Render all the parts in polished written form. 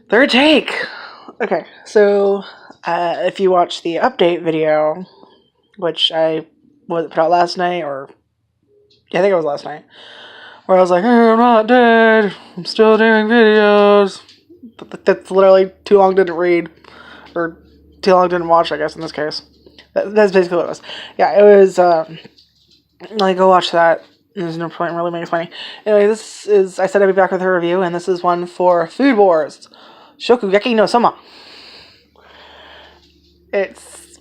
Third take! Okay, so if you watch the update video, which I put out last night, or yeah, I think it was last night, where I was like, hey, I'm not dead, I'm still doing videos. But that's literally too long didn't read, or too long didn't watch, I guess, in this case. That's basically what it was. Yeah, it was, like, go watch that. There's no point in really making it funny. Anyway, this is, I said I'd be back with a review, and this is one for Food Wars. Shokugeki no Soma. It's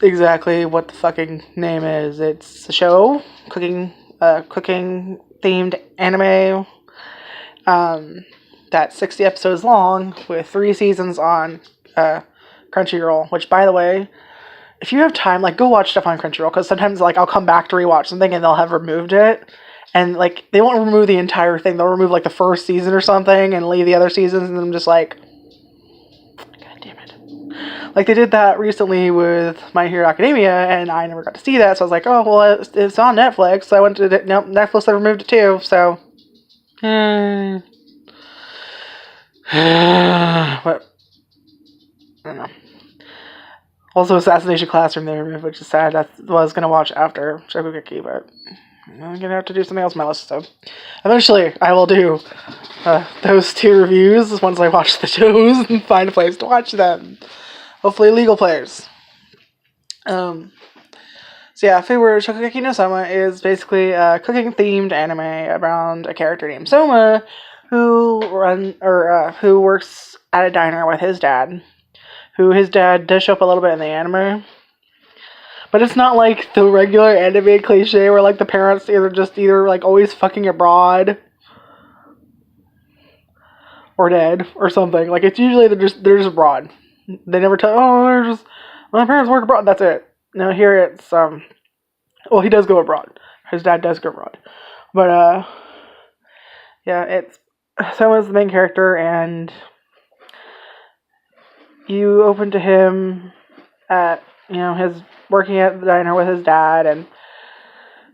exactly what the fucking name is. It's a show, cooking themed anime, that's 60 episodes long with 3 seasons on Crunchyroll, which, by the way, if you have time, like, go watch stuff on Crunchyroll, because sometimes, like, I'll come back to rewatch something and they'll have removed it, and, like, they won't remove the entire thing. They'll remove, like, the first season or something and leave the other seasons, and I'm just like, god damn it. Like, they did that recently with My Hero Academia, and I never got to see that, so I was like, oh, well, it's on Netflix, so I went to it. Nope, Netflix had removed it too, so... What? I don't know. Also, Assassination Classroom they removed, which is sad. That was going to watch after Shokugeki, but I'm going to have to do something else on my list, so eventually I will do those 2 reviews once I watch the shows and find a place to watch them. Hopefully legal players. So yeah, Favorite Shokugeki no Soma is basically a cooking-themed anime around a character named Soma who works at a diner with his dad. Who his dad does show up a little bit in the anime. But it's not like the regular anime cliche where, like, the parents either like always fucking abroad or dead or something. Like, it's usually they're just abroad. They never tell, my parents work abroad, that's it. No, here it's well, he does go abroad. His dad does go abroad. But yeah, it's Soma's the main character, and you open to him at, his working at the diner with his dad, and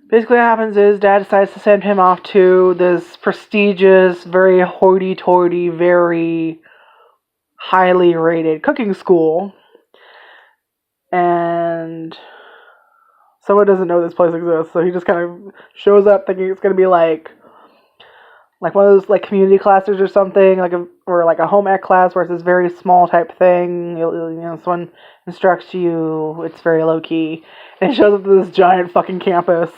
basically what happens is dad decides to send him off to this prestigious, very hoity-toity, very highly rated cooking school, and someone doesn't know this place exists, so he just kind of shows up thinking it's going to be like one of those, like, community classes or something, or a home ec class where it's this very small type thing. Someone instructs you, it's very low key, and it shows up to this giant fucking campus,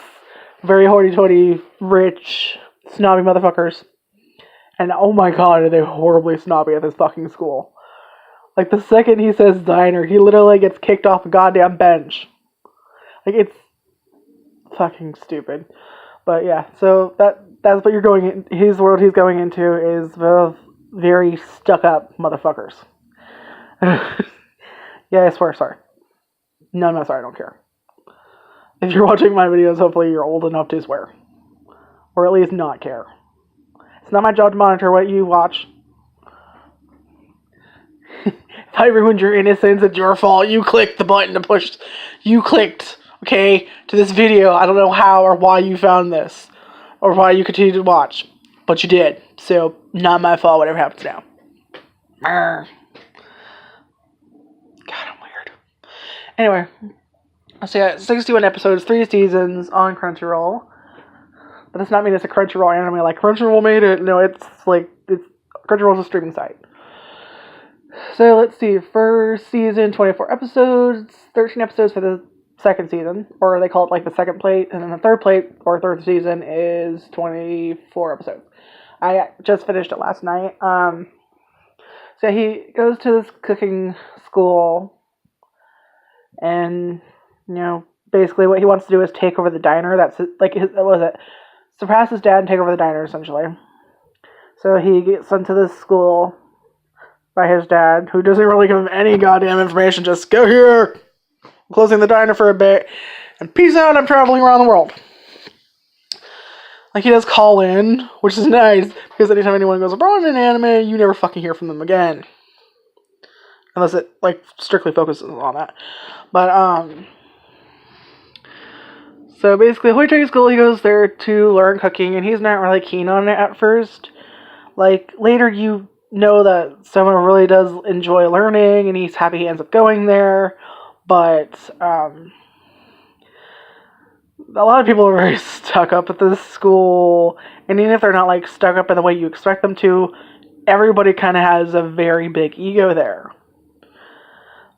very hoity-toity, rich, snobby motherfuckers, and oh my god, are they horribly snobby at this fucking school. Like, the second he says diner, he literally gets kicked off a goddamn bench. Like, it's fucking stupid. But yeah, so that's what you're going in. His world he's going into is the very stuck-up motherfuckers. Yeah, I swear, sorry. No, I'm not sorry, I don't care. If you're watching my videos, hopefully you're old enough to swear. Or at least not care. It's not my job to monitor what you watch. If I ruined your innocence, it's your fault. You clicked the button to push. You clicked, okay, to this video. I don't know how or why you found this. Or why you continue to watch. But you did. So, not my fault, whatever happens now. God, I'm weird. Anyway. So yeah, 61 episodes, 3 seasons on Crunchyroll. But does not mean it's a Crunchyroll anime like Crunchyroll made it. No, Crunchyroll's a streaming site. So let's see. First season, 24 episodes. 13 episodes for the second season, or they call it like the second plate, and then the third plate, or third season, is 24 episodes. I just finished it last night. So he goes to this cooking school, and, basically what he wants to do is take over the diner. That's, surpass his dad and take over the diner, essentially. So he gets sent to this school by his dad, who doesn't really give him any goddamn information, just go here! I'm closing the diner for a bit, and peace out, I'm traveling around the world. Like, he does call in, which is nice, because anytime anyone goes abroad in an anime, you never fucking hear from them again. Unless it, strictly focuses on that. But, so basically, Hoitoi School, he goes there to learn cooking, and he's not really keen on it at first. Like, later you know that Soma really does enjoy learning, and he's happy he ends up going there. But a lot of people are very stuck up at this school, and even if they're not like stuck up in the way you expect them to, everybody kind of has a very big ego there.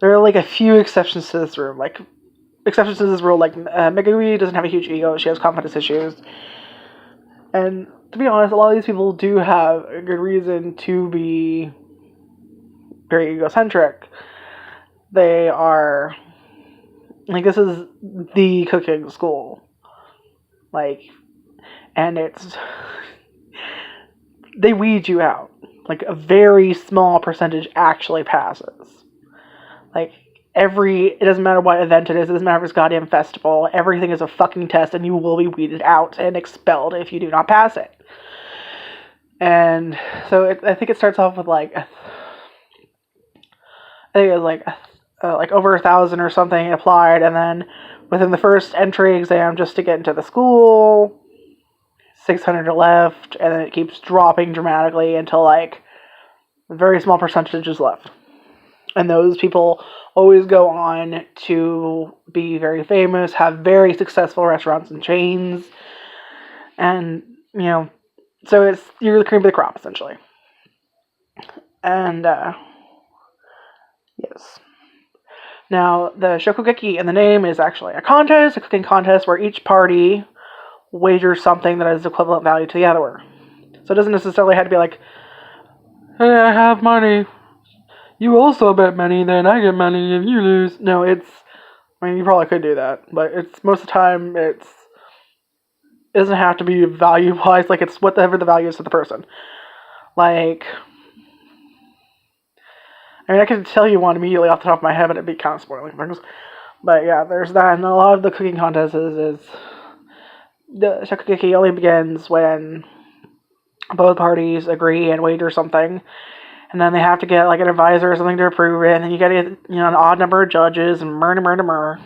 There are like a few exceptions to this rule. Like Megumi doesn't have a huge ego. She has confidence issues, and to be honest, a lot of these people do have a good reason to be very egocentric. They are like, this is the cooking school, like, and they weed you out. Like, a very small percentage actually passes. Like, it doesn't matter what event it is, it doesn't matter if it's goddamn festival, everything is a fucking test, and you will be weeded out and expelled if you do not pass it. And so I think it starts off with like, I think it was like over 1,000 or something applied, and then within the first entry exam just to get into the school, 600 left, and then it keeps dropping dramatically until like a very small percentage is left. And those people always go on to be very famous, have very successful restaurants and chains, and, you know, so you're the cream of the crop, essentially. And, yes. Now, the Shokugeki in the name is actually a cooking contest, where each party wagers something that is equivalent value to the other. So it doesn't necessarily have to be like, hey, I have money. You also bet money, then I get money if you lose. No, you probably could do that, but most of the time, it doesn't have to be value-wise, like, it's whatever the value is to the person. Like, I mean, I can tell you one immediately off the top of my head, but it'd be kind of spoiling things. But yeah, there's that, and a lot of the cooking contests is the Shokugeki only begins when both parties agree and wager something, and then they have to get like an advisor or something to approve it, and then you gotta get, you know, an odd number of judges, and murder.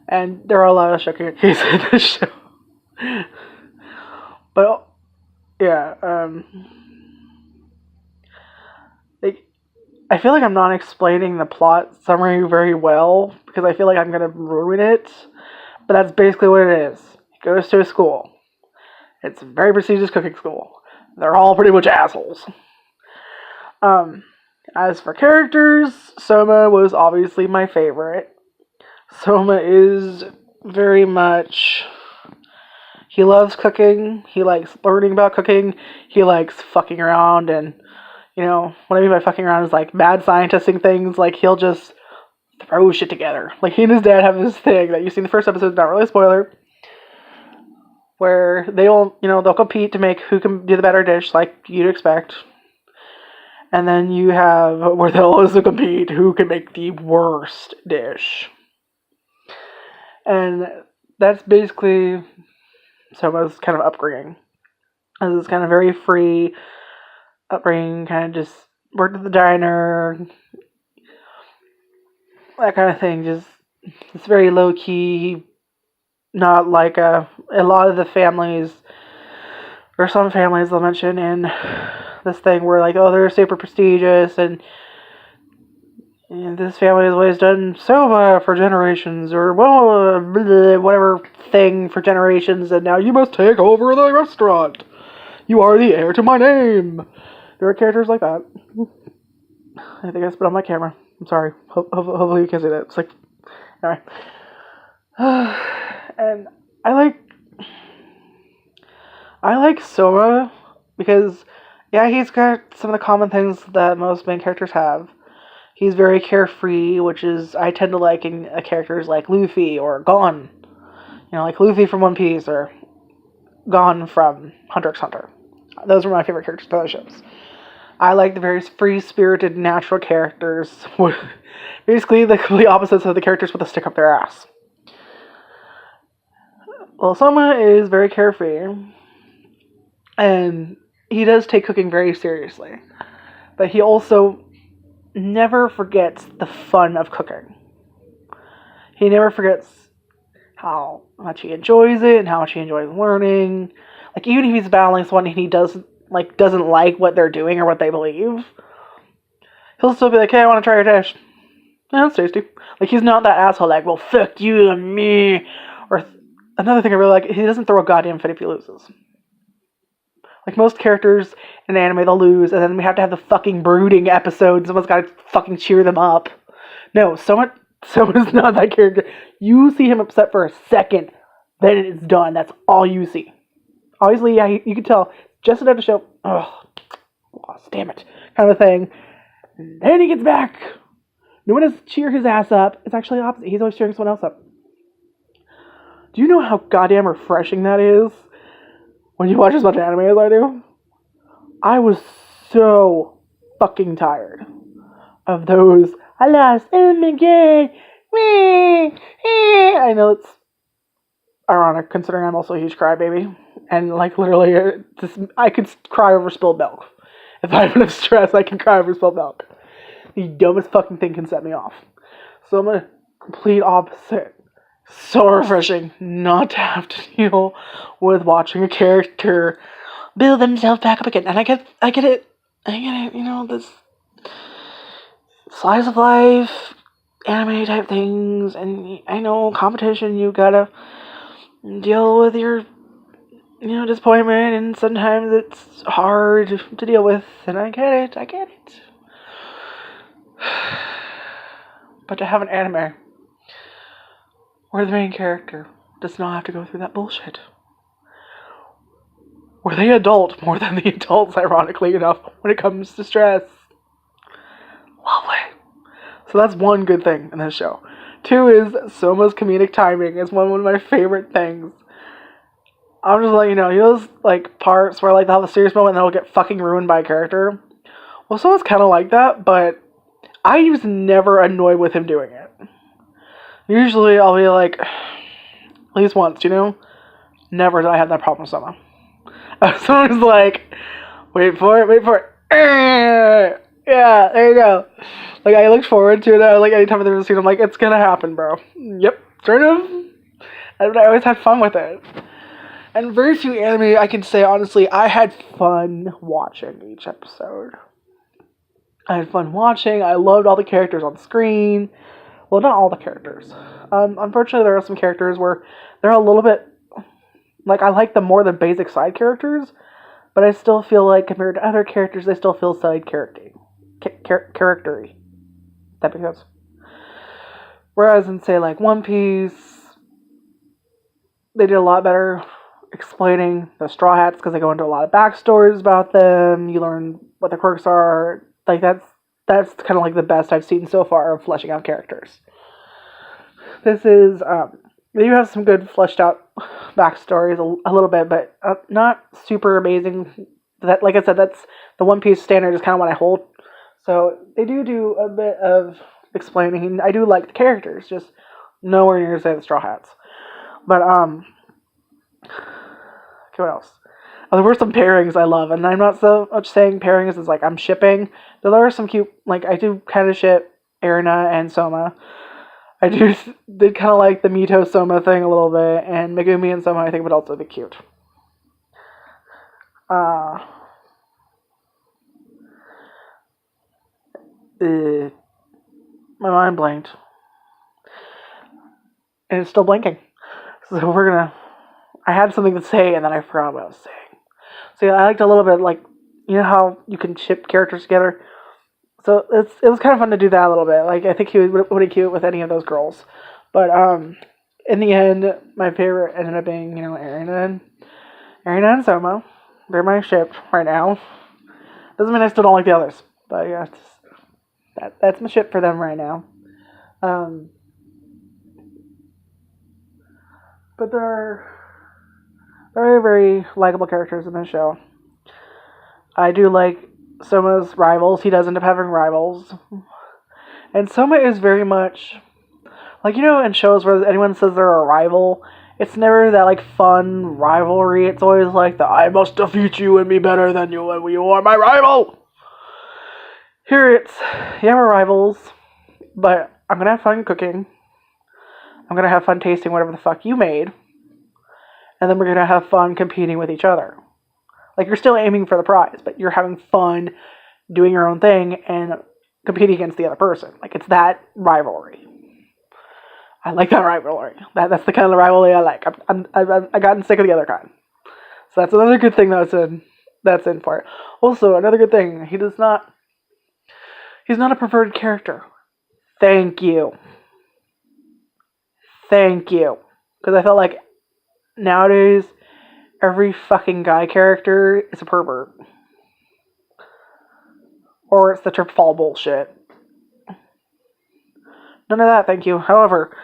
And there are a lot of Shokugekis in this show. But yeah, I feel like I'm not explaining the plot summary very well, because I feel like I'm gonna ruin it. But that's basically what it is. He goes to a school. It's a very prestigious cooking school. They're all pretty much assholes. As for characters, Soma was obviously my favorite. Soma is very much... He loves cooking. He likes learning about cooking. He likes fucking around, and, you know, what I mean by fucking around is like mad scientisting things. Like, he'll just throw shit together. Like, he and his dad have this thing that you see in the first episode, not really a spoiler, where they'll compete to make who can do the better dish, like you'd expect. And then you have where they'll also compete who can make the worst dish. And that's basically Soma's kind of upbringing. As it's kind of very free upbringing, kind of just worked at the diner, that kind of thing. Just, it's very low key, not like a lot of the families, or some families they'll mention in this thing where like, oh, they're super prestigious, and this family has always done Soma for generations, or whatever thing for generations, and now you must take over the restaurant. You are the heir to my name. There are characters like that. I think I spit on my camera. I'm sorry. Hopefully you can see that. It's like, anyway. And I like Soma because, yeah, he's got some of the common things that most main characters have. He's very carefree, which is, I tend to like in characters like Luffy or Gon. You know, like Luffy from One Piece or Gon from Hunter x Hunter. Those were my favorite characters for those shows. I like the very free-spirited, natural characters. Basically, the complete opposites of the characters with a stick up their ass. Well, Soma is very carefree. And he does take cooking very seriously. But he also never forgets the fun of cooking. He never forgets how much he enjoys it and how much he enjoys learning. Like, even if he's battling someone and he does like, doesn't like what they're doing or what they believe, he'll still be like, hey, I want to try your dish. Yeah, that's tasty. Like, he's not that asshole, like, well, fuck you and me. Or, another thing I really like, he doesn't throw a goddamn fit if he loses. Like, most characters in anime, they'll lose, and then we have to have the fucking brooding episode. Someone's got to fucking cheer them up. No, Soma's not that character. You see him upset for a second, then it's done. That's all you see. Obviously, yeah, you can tell, just enough to show, oh, lost, damn it, kind of thing. And then he gets back. No one has to cheer his ass up. It's actually the opposite. He's always cheering someone else up. Do you know how goddamn refreshing that is? When you watch as much anime as I do? I was so fucking tired of those, I lost him again. I know it's ironic considering I'm also a huge crybaby. And like literally, I could cry over spilled milk. If I have enough stress, I can cry over spilled milk. The dumbest fucking thing can set me off. So I'm a complete opposite. So refreshing not to have to deal with watching a character build themselves back up again. And I get it, you know, this slice of life, anime type things, and I know competition, you gotta deal with your, you know, disappointment, and sometimes it's hard to deal with, and I get it. But to have an anime where the main character does not have to go through that bullshit, where they adult more than the adults, ironically enough, when it comes to stress. Lovely. So that's one good thing in this show. Two is Soma's comedic timing is one of my favorite things. I'm just like, you know, those like parts where like they'll have a serious moment and they'll get fucking ruined by a character. Well, Soma's kind of like that, but I was never annoyed with him doing it. Usually I'll be like, at least once, you know? Never did I have that problem with Soma. Someone's like, wait for it. Yeah, there you go. Like, I looked forward to it. Like, anytime there's a scene, I'm like, it's gonna happen, bro. Yep, sort of. And I always had fun with it. And very few anime, I can say, honestly, I had fun watching each episode. I had fun watching. I loved all the characters on screen. Well, not all the characters. Unfortunately, there are some characters where they're a little bit, like, I like them more than basic side characters, but I still feel like, compared to other characters, they still feel side character-y. That makes sense. Whereas in, say, like, One Piece, they did a lot better explaining the Straw Hats, because they go into a lot of backstories about them. You learn what the quirks are. Like, that's kind of like the best I've seen so far of fleshing out characters. This is, they do have some good fleshed out backstories a little bit, but not super amazing. That, like I said, that's the One Piece standard is kind of what I hold. So they do a bit of explaining. I do like the characters, just nowhere near say the Straw Hats. But okay, what else? Oh, there were some pairings I love, and I'm not so much saying pairings as like I'm shipping. There are some cute, like I do kind of ship Erina and Soma. I did kind of like the Mito Soma thing a little bit, and Megumi and Soma I think would also be cute. My mind blanked. And it's still blanking. So I had something to say and then I forgot what I was saying. So yeah, I liked a little bit, like, you know how you can ship characters together? So it was kind of fun to do that a little bit. Like, I think he would be cute with any of those girls. But in the end, my favorite ended up being, you know, Erina and Soma. They're my ship right now. Doesn't mean I still don't like the others. But yeah, that's my ship for them right now. But they're very, very likable characters in this show. I do like Soma's rivals. He does end up having rivals. And Soma is very much, like, you know, in shows where anyone says they're a rival, it's never that, like, fun rivalry. It's always like the, I must defeat you and be better than you, and you are my rival! Here it's, yeah, we're rivals, but I'm gonna have fun cooking. I'm gonna have fun tasting whatever the fuck you made. And then we're gonna have fun competing with each other. Like, you're still aiming for the prize, but you're having fun doing your own thing and competing against the other person. Like, it's that rivalry. I like that rivalry. That's the kind of rivalry I like. I've gotten sick of the other kind. So that's another good thing that's in for it. Also, another good thing, he's not a preferred character. Thank you. Because I felt like nowadays, every fucking guy character is a pervert. Or it's the trip fall bullshit. None of that, thank you. However,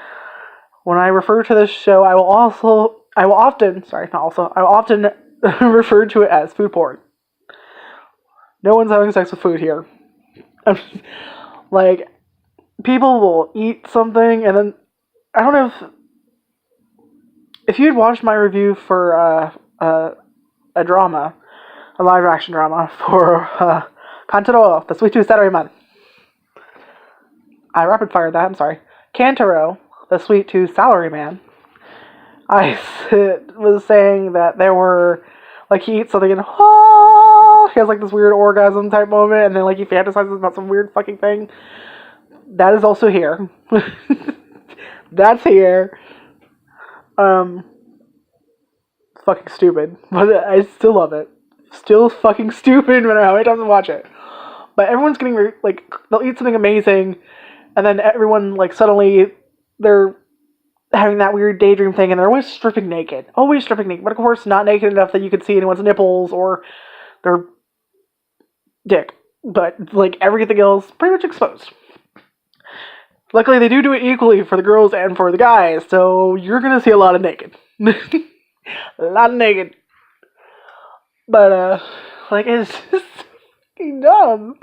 when I refer to this show, I will often refer to it as food porn. No one's having sex with food here. Like, people will eat something and then, I don't know if you'd watched my review for a live action drama for Kantaro, the Sweet Tooth Salaryman. I rapid fired that, I'm sorry. Kantaro, the Sweet Tooth Salaryman. I was saying that there were, like, he eats something and he has like this weird orgasm type moment, and then like he fantasizes about some weird fucking thing. That is also here. That's here. Fucking stupid, but I still love it. Still fucking stupid no matter how many times I watch it. But everyone's getting like, they'll eat something amazing, and then everyone like suddenly they're having that weird daydream thing, and they're always stripping naked. But of course not naked enough that you could see anyone's nipples or their dick. But like everything else, pretty much exposed. Luckily, they do it equally for the girls and for the guys, so you're gonna see a lot of naked. A lot of naked. But, like, it's just fucking dumb.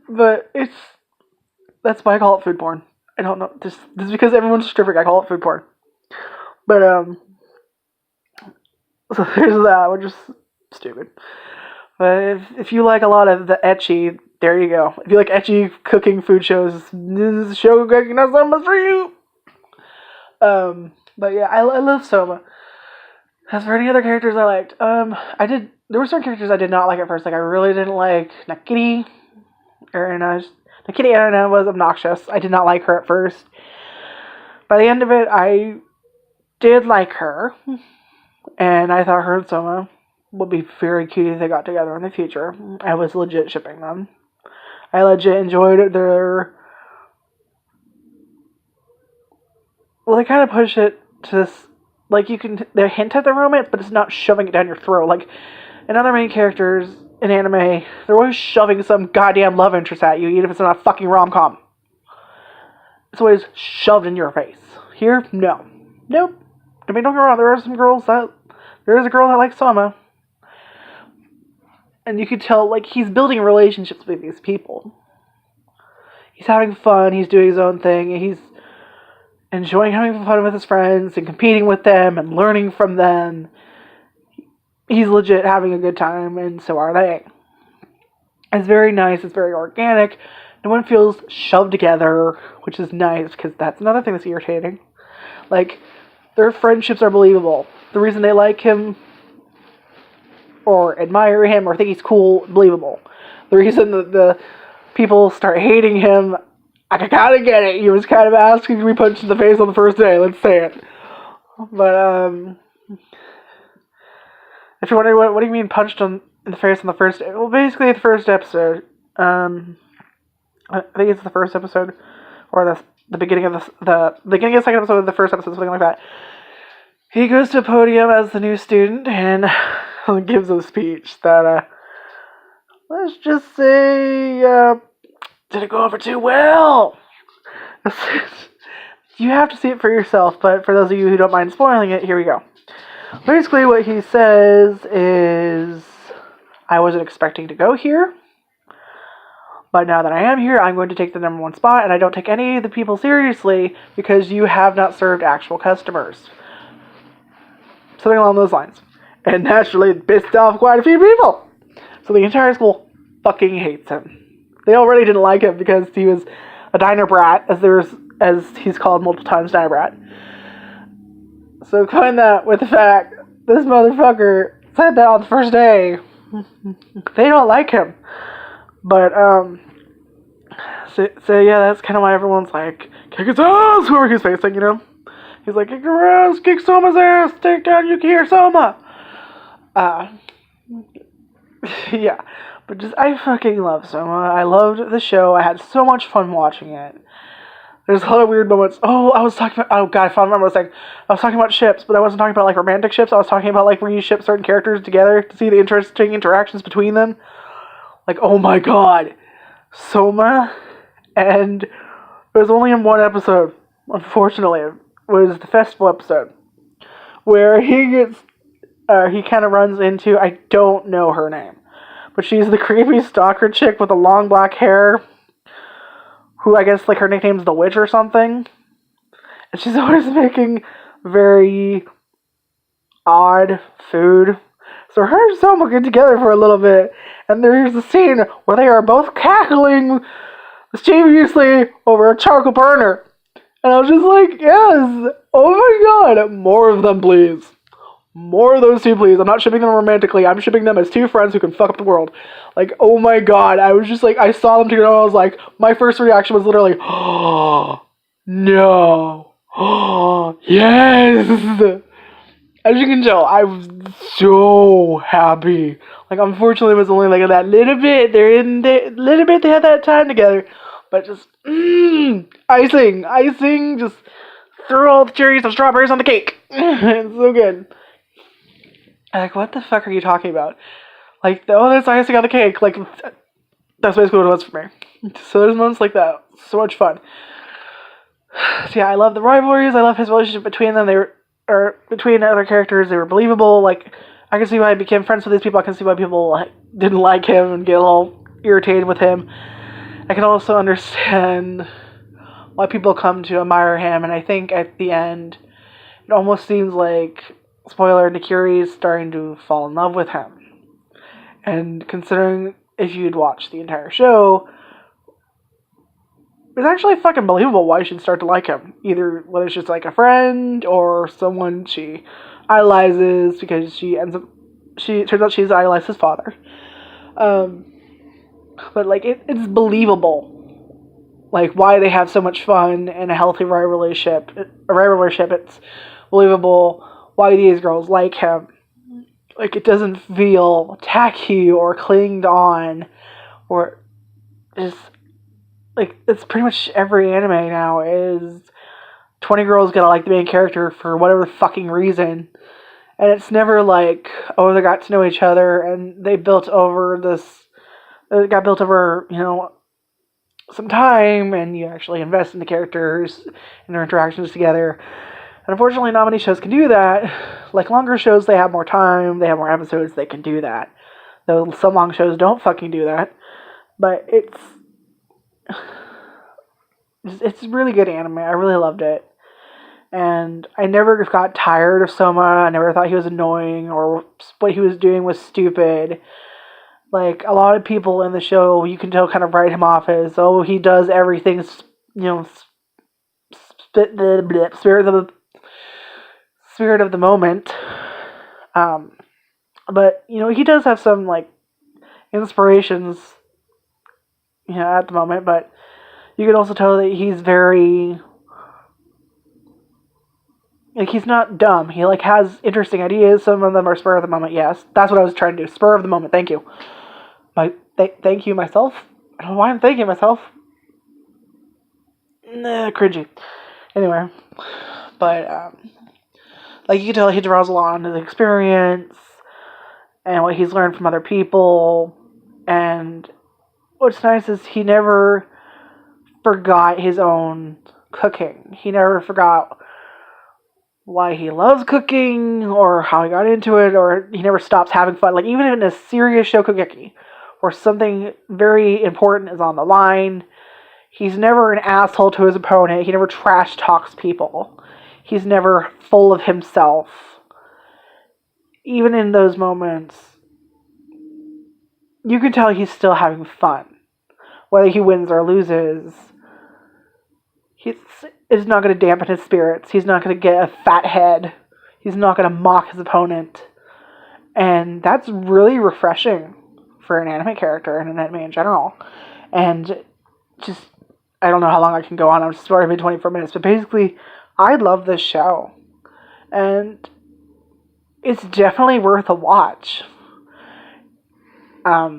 But that's why I call it food porn. I don't know, just because everyone's stripping, I call it food porn. But, so there's that, which is stupid. But if you like a lot of the ecchi, there you go. If you like ecchi cooking food shows, this is Shokugeki no Soma for you. But yeah, I love Soma. As for any other characters I liked, there were certain characters I did not like at first. Like, I really didn't like Nakiri. Nakiri Erina was obnoxious. I did not like her at first. By the end of it, I did like her. And I thought her and Soma would be very cute if they got together in the future. I was legit shipping them. I legit enjoyed their... Well, they kind of push it to this... Like, they hint at the romance, but it's not shoving it down your throat. Like, in other main characters in anime, they're always shoving some goddamn love interest at you, even if it's not a fucking rom-com. It's always shoved in your face. Here, no. Nope. I mean, don't get me wrong, there is a girl that likes Soma. And you could tell, like, he's building relationships with these people. He's having fun, he's doing his own thing, and he's enjoying having fun with his friends and competing with them and learning from them. He's legit having a good time, and so are they. It's very nice, it's very organic. No one feels shoved together, which is nice, because that's another thing that's irritating. Like, their friendships are believable. The reason they like him, or admire him, or think he's cool, believable. The reason that the people start hating him, I kind of get it. He was kind of asking to be punched in the face on the first day, let's say it. But, if you're wondering what do you mean punched in the face on the first day? Well, basically the first episode, I think it's the first episode, or the beginning of the beginning of the second episode of the first episode, something like that. He goes to a podium as the new student and gives a speech that, let's just say, didn't go over too well. You have to see it for yourself, but for those of you who don't mind spoiling it, here we go. Basically what he says is, I wasn't expecting to go here, but now that I am here, I'm going to take the number one spot, and I don't take any of the people seriously because you have not served actual customers. Something along those lines. And naturally, it pissed off quite a few people. So the entire school fucking hates him. They already didn't like him because he was a diner brat, as he's called multiple times, diner brat. So combine that with the fact this motherfucker said that on the first day. They don't like him. But, so yeah, that's kind of why everyone's like, kick his ass, whoever he's facing, you know? He's like, kick your ass, kick Soma's ass, take down Yuki or Soma. Yeah. But just, I fucking love Soma. I loved the show. I had so much fun watching it. There's a lot of weird moments. Oh, I was talking about, oh god, I finally remember what I was saying. I was talking about ships, but I wasn't talking about, like, romantic ships. I was talking about, like, where you ship certain characters together to see the interesting interactions between them. Like, oh my god. Soma, and it was only in one episode, unfortunately. It was the festival episode, where he kind of runs into, I don't know her name, but she's the creepy stalker chick with the long black hair, who I guess, like, her nickname's the Witch or something. And she's always making very odd food. So her and Soma get together for a little bit, and there's a scene where they are both cackling mischievously over a charcoal burner. And I was just like, yes, oh my god, more of them, please. More of those two, please. I'm not shipping them romantically. I'm shipping them as two friends who can fuck up the world. Like, oh my god. I was just like, I saw them together and I was like, my first reaction was literally, oh, no. Oh, yes. As you can tell, I was so happy. Like, unfortunately, it was only like that little bit. They had that time together. But just, icing, just throw all the cherries and strawberries on the cake. It's so good. Like, what the fuck are you talking about? Like, oh, there's icing on the cake. Like, that's basically what it was for me. So there's moments like that. So much fun. So yeah, I love the rivalries. I love his relationship between them. Or between other characters. They were believable. Like, I can see why I became friends with these people. I can see why people didn't like him and get a little irritated with him. I can also understand why people come to admire him. And I think at the end, it almost seems like, spoiler, Nakiri is starting to fall in love with him. And considering if you'd watched the entire show, it's actually fucking believable why she'd start to like him. Either whether it's just like a friend or someone she idolizes because it turns out she's idolized his father. But like it's believable, like why they have so much fun and a healthy rival relationship. It's believable why these girls like him. Like, it doesn't feel tacky or clinged on, or just, like, it's pretty much every anime now is 20 girls gotta like the main character for whatever fucking reason. And it's never like, oh, they got to know each other and they got built over, you know, some time, and you actually invest in the characters and their interactions together. And unfortunately, not many shows can do that. Like, longer shows, they have more time, they have more episodes, they can do that. Though some long shows don't fucking do that. But it's really good anime. I really loved it. And I never got tired of Soma. I never thought he was annoying or what he was doing was stupid. Like, a lot of people in the show, you can tell, kind of write him off as, oh, he does everything, you know, spirit of the moment. But, you know, he does have some, like, inspirations, you know, at the moment, but you can also tell that he's very, like, he's not dumb. He, like, has interesting ideas. Some of them are spur of the moment, yes. That's what I was trying to do. Spur of the moment, thank you. Thank you myself? I don't know why I'm thanking myself. Cringy. Anyway. But, like, you can tell he draws a lot on his experience and what he's learned from other people. And what's nice is he never forgot his own cooking. He never forgot why he loves cooking or how he got into it, or he never stops having fun. Like, even in a serious Shokugeki where something very important is on the line, he's never an asshole to his opponent. He never trash talks people. He's never full of himself. Even in those moments, you can tell he's still having fun. Whether he wins or loses, it's not going to dampen his spirits. He's not going to get a fat head. He's not going to mock his opponent. And that's really refreshing for an anime character and an anime in general. And just, I don't know how long I can go on. I'm just already 24 minutes. But basically, I love this show. And it's definitely worth a watch. I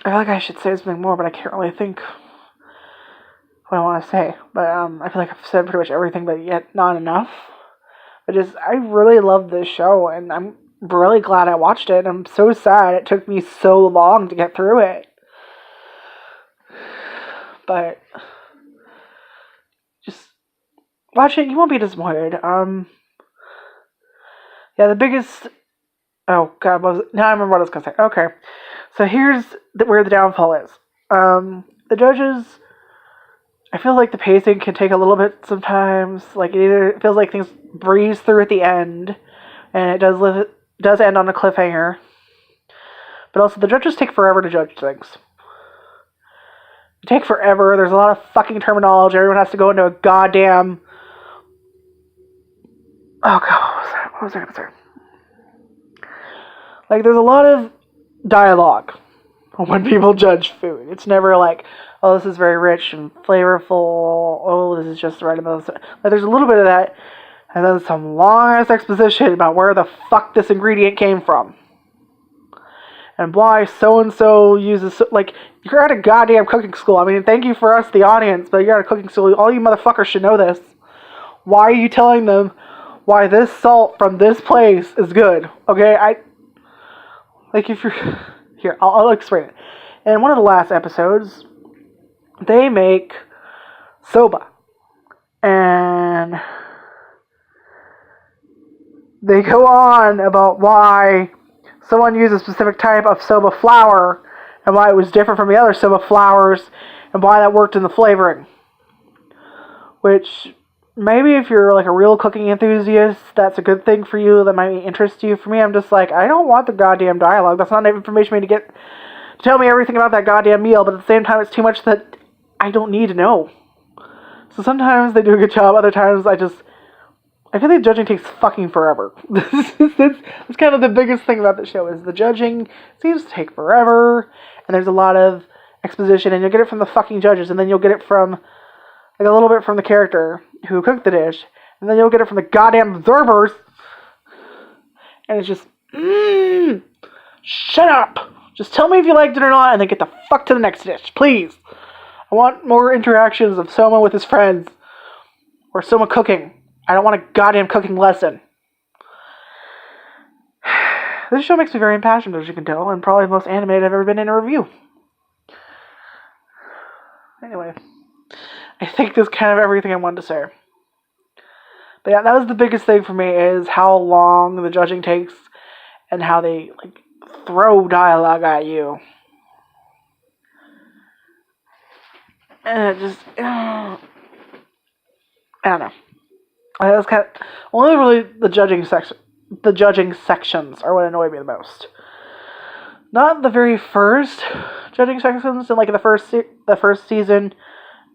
feel like I should say something more, but I can't really think what I want to say. But I feel like I've said pretty much everything, but yet not enough. But I really love this show, and I'm really glad I watched it. I'm so sad it took me so long to get through it. But just watch it, you won't be disappointed. Yeah, the biggest... Oh, God, now I remember what I was going to say. Okay, so here's where the downfall is. The judges... I feel like the pacing can take a little bit sometimes. Like, it feels like things breeze through at the end, and it does end on a cliffhanger. But also, the judges take forever to judge things. They take forever. There's a lot of fucking terminology. Everyone has to go into a goddamn... Oh, God, what was I going to say? Like, there's a lot of dialogue when people judge food. It's never like, oh, this is very rich and flavorful. Oh, this is just the right amount of... Like, there's a little bit of that, and then some long-ass exposition about where the fuck this ingredient came from. And why so-and-so uses... Like, you're at a goddamn cooking school. I mean, thank you for us, the audience, but you're at a cooking school. All you motherfuckers should know this. Why are you telling them why this salt from this place is good? Okay, Like, if you're... Here, I'll explain it. In one of the last episodes, they make soba. And they go on about why someone used a specific type of soba flour and why it was different from the other soba flours and why that worked in the flavoring. Which, maybe if you're like a real cooking enthusiast, that's a good thing for you. That might interest you. For me, I'm just like, I don't want the goddamn dialogue. That's not enough information for me to get to tell me everything about that goddamn meal. But at the same time, it's too much that I don't need to know. So sometimes they do a good job. Other times, I feel like judging takes fucking forever. That's kind of the biggest thing about the show is the judging seems to take forever. And there's a lot of exposition. And you'll get it from the fucking judges. And then you'll get it from... like a little bit from the character who cooked the dish, and then you'll get it from the goddamn observers, and it's just, shut up! Just tell me if you liked it or not, and then get the fuck to the next dish, please! I want more interactions of Soma with his friends, or Soma cooking. I don't want a goddamn cooking lesson. This show makes me very impassioned, as you can tell, and probably the most animated I've ever been in a review. Anyway... I think that's kind of everything I wanted to say. But yeah, that was the biggest thing for me, is how long the judging takes and how they like throw dialogue at you. And it just... I don't know. I was kind of... Only really the judging sections are what annoyed me the most. Not the very first judging sections, and like in the first season...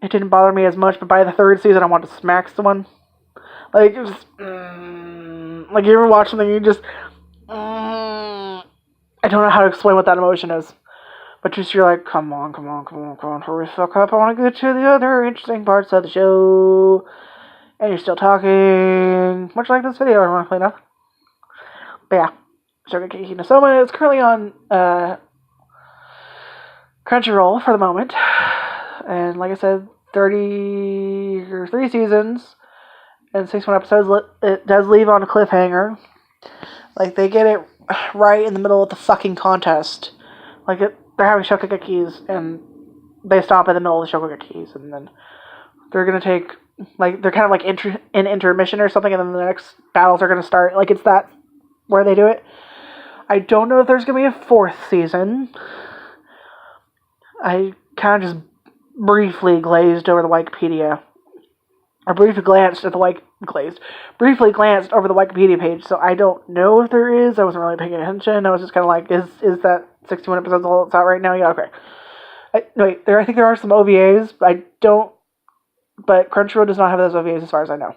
It didn't bother me as much, but by the third season, I wanted to smack someone. Like, it was... like, you ever watch something, you just... I don't know how to explain what that emotion is. But just, you're like, come on, hurry the fuck up, I want to get to the other interesting parts of the show. And you're still talking. Much like this video, ironically enough. But yeah, Shokugeki no Soma is currently on, Crunchyroll for the moment. And like I said, 33 seasons and 61 episodes. It does leave on a cliffhanger. Like, they get it right in the middle of the fucking contest. Like, they're having Shokugekis, and they stop in the middle of the Shokugekis, and then they're gonna take, like, they're kind of like in intermission or something, and then the next battles are gonna start. Like, it's that where they do it. I don't know if there's gonna be a fourth season. I kind of just briefly glazed over the Wikipedia, or briefly glanced over the Wikipedia page, so I don't know if there is. I wasn't really paying attention. I was just kind of like, is that 61 episodes all that's out right now? Yeah, okay. I think there are some OVAs, but Crunchyroll does not have those OVAs as far as I know.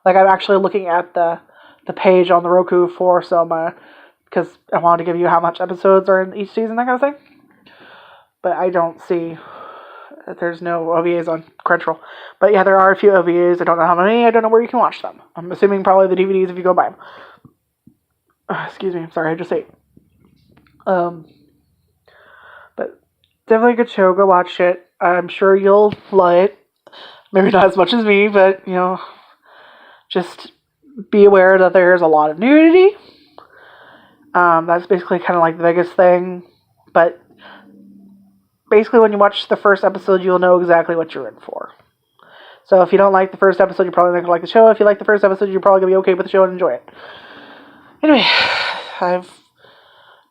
Like, I'm actually looking at the the page on the Roku for Soma, because I wanted to give you how much episodes are in each season, that kind of thing. But I don't see that there's no OVAs on Crunchyroll. But yeah, there are a few OVAs. I don't know how many. I don't know where you can watch them. I'm assuming probably the DVDs if you go buy them. Excuse me. I'm sorry. I just ate. But definitely a good show. Go watch it. I'm sure you'll love it. Maybe not as much as me, but, just be aware that there's a lot of nudity. That's basically kind of like the biggest thing. But basically when you watch the first episode, you'll know exactly what you're in for. So if you don't like the first episode, you're probably not going to like the show. If you like the first episode, you're probably going to be okay with the show and enjoy it. Anyway,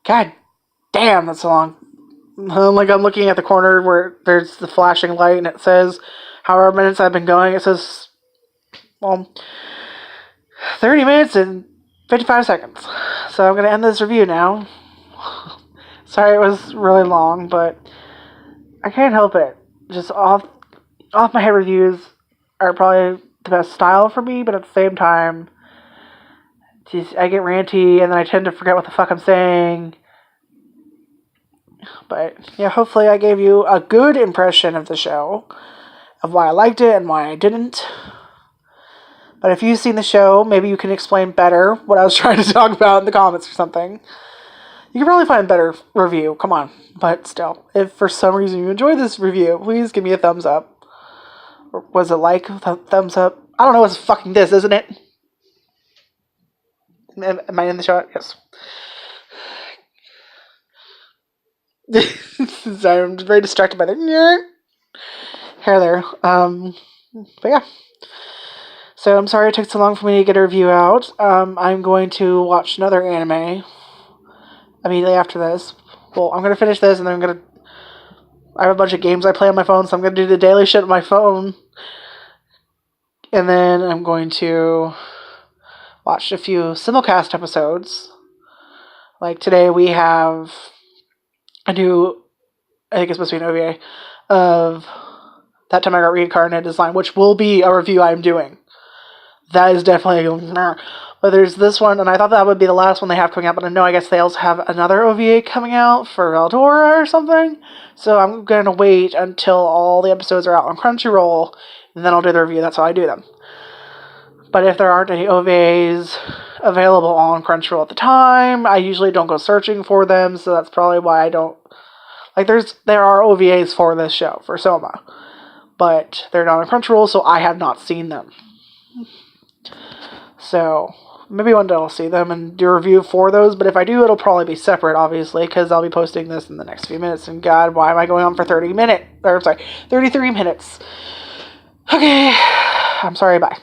God damn, that's so long. I'm looking at the corner where there's the flashing light and it says however minutes I've been going. It says, 30 minutes and 55 seconds. So I'm going to end this review now. Sorry it was really long, but I can't help it. Just off my head reviews are probably the best style for me, but at the same time, I get ranty and then I tend to forget what the fuck I'm saying. But yeah, hopefully I gave you a good impression of the show, of why I liked it and why I didn't. But if you've seen the show, maybe you can explain better what I was trying to talk about in the comments or something. You can probably find a better review, come on. But still, if for some reason you enjoyed this review, please give me a thumbs up. Or was it thumbs up? I don't know what's fucking this, isn't it? Am I in the shot? Yes. Sorry, I'm very distracted by the hair there. But yeah. So I'm sorry it took so long for me to get a review out. I'm going to watch another anime immediately after this. Well, I'm going to finish this and then I have a bunch of games I play on my phone, so I'm going to do the daily shit on my phone. And then I'm going to watch a few simulcast episodes. Like today we have a new, I think it's supposed to be an OVA, of That Time I Got Reincarnated as Slime, which will be a review I'm doing. That is definitely but there's this one, and I thought that would be the last one they have coming out, but I guess they also have another OVA coming out for Eldora or something. So I'm going to wait until all the episodes are out on Crunchyroll, and then I'll do the review. That's how I do them. But if there aren't any OVAs available on Crunchyroll at the time, I usually don't go searching for them, so that's probably why I don't... there are OVAs for this show, for Soma. But they're not on Crunchyroll, so I have not seen them. So, maybe one day I'll see them and do a review for those, but if I do, it'll probably be separate, obviously, because I'll be posting this in the next few minutes, and God, why am I going on for 33 minutes? Okay, I'm sorry, bye.